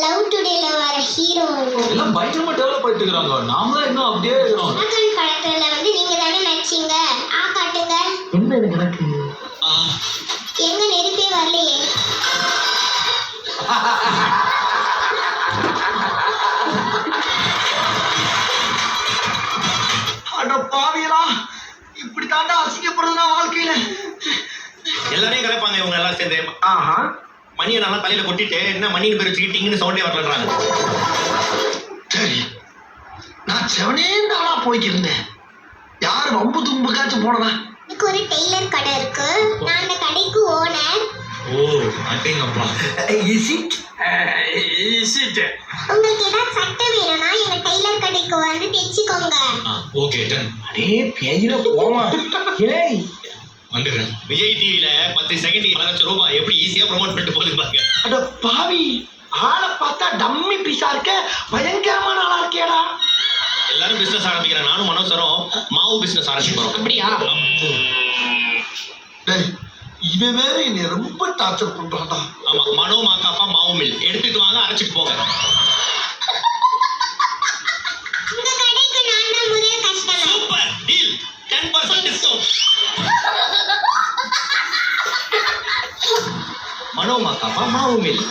Love டுடேல வர hero எல்லாம் பயங்கரமா டெவலப் ஆயிட்டு இருக்காங்க. நாம தான் இன்னும் அப்படியே இருக்கோம். ஆகான் படத்துல வந்து நீங்க தானே நடிச்சீங்க. காட்டுங்க. என்ன இது கணக்கு? எங்க நெருப்பே வரலையே. அட பாவியலா, இப்படி தாண்டா அசிங்கப்படுறதுனா வாழ்க்கையில. எல்லாரையும் கலைப்பாங்க இவங்க எல்லாம் சேர்ந்து. ஆஹா, மணியை நல்லா தலையில கொட்டிட்டு என்ன மணின்னு பேர் வச்சுக்கிட்டீங்கன்னு சவுண்டே வரலன்றாங்க. சரி, நான் செவனேன்னு ஆளா போய்க்கிருந்தேன். யாரு வம்பு தும்புக்காச்சும் போனதா? எனக்கு ஒரு டெய்லர் கடை இருக்கு. நான் அந்த கடைக்கு ஓனர். ஓ அட்டேங்கப்பா. Is it? உங்களுக்கு ஏதாவது சட்டை வேணும்னா எங்க டெய்லர் கடைக்கு வந்து தைச்சுக்கோங்க. Okay done. அடே பேயில போமா. ஏய் வந்துடுறேன். விஜய் டிவில 10 செகண்ட் 1 லட்சம் ரூபாய் எப்படி ஈஸியா ப்ரோமோட் பண்ணிட்டு போகுது பாருங்க. அட பாவி, ஆளை பார்த்தா டம்மி பீஸா இருக்க, பயங்கரமான ஆளா இருக்கேடா. எல்லாரும் பிசினஸ் ஆரம்பிக்கிறேன். நானும் மனோசரும் மாவு பிசினஸ் ஆரம்பிக்கிறோம். அப்படியா? டேய், இவன் வேற என்னை ரொம்ப டார்ச்சர் பண்றான்டா. ஆமா, மனோ மாக்காப்பா மாவு மில் எடுத்துட்டு வாங்க, அரைச்சிட்டு போங்க. உங்க கடைக்கு நான் தான் முதல் கஸ்டமர். Super deal. 10% டிஸ்கவுண்ட். மனோ மாக்காப்பா மாவு மில்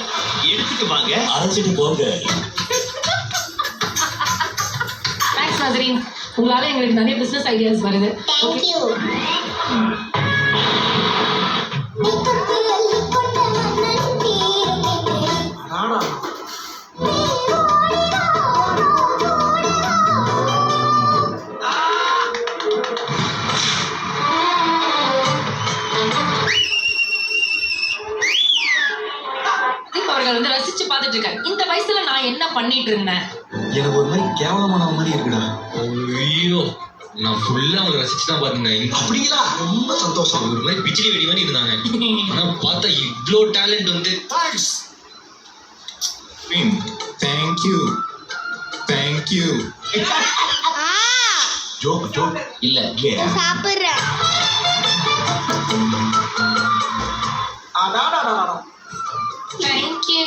எடுத்துட்டு வாங்க, அரைச்சிட்டு போங்க. தேங்க்ஸ் நாசரின், உங்களால எங்களுக்கு நிறைய பிசினஸ் ஐடியாஸ் வருது. Thank you. ஆனா அவர்கள் வந்து ரசிச்சு பார்த்துட்டு இருக்காரு. இந்த வயசுல நான் என்ன பண்ணிட்டு இருந்தேன்? எனக்கு ஒரு மாதிரி கேவலமான மாதிரி இருக்குடா. ஐயோ, நான் ஃபுல்லா அவங்க ரசிச்சு தான் பாருங்க. அப்படிங்களா? ரொம்ப சந்தோஷம். ஒரு மாதிரி பிச்சிலி வெடி மாதிரி இருந்தாங்க. ஆனா பார்த்தா இவ்ளோ டேலண்ட் வந்து. Thanks. Thank you. Thank you. Joke joke இல்ல சாப்பிடுறேன். அடாடா. Thank you.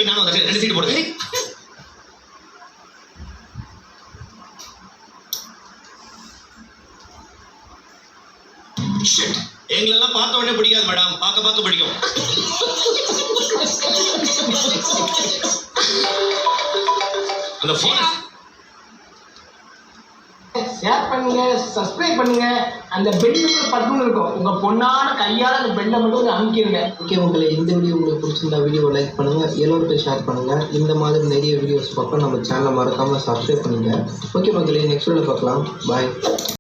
நானும் ரெண்டு சீட் போடுங்க. எங்களெல்லாம் பார்த்த உடனே பிடிக்காது மேடம், பார்க்க பிடிக்கும். அந்த போன் ஷேர் பண்ணுங்க, சப்ஸ்கிரைப் பண்ணுங்க. அந்த பெல்லுக்கு பட்டன் இருக்கும், உங்க பொண்ணான கையால அந்த பெல்லை மட்டும் அமுக்கிடுங்க. ஓகே உங்களை இந்த வீடியோ உங்களுக்கு பிடிச்சிருந்தா வீடியோவை லைக் பண்ணுங்கள், எல்லோருக்கும் ஷேர் பண்ணுங்கள். இந்த மாதிரி நிறைய வீடியோஸ் பார்க்க நம்ம சேனலை மறக்காமல் சப்ஸ்கிரைப் பண்ணுங்கள். ஓகே மக்களே, நெக்ஸ்ட் வீடியோவில் பார்க்கலாம். பாய்.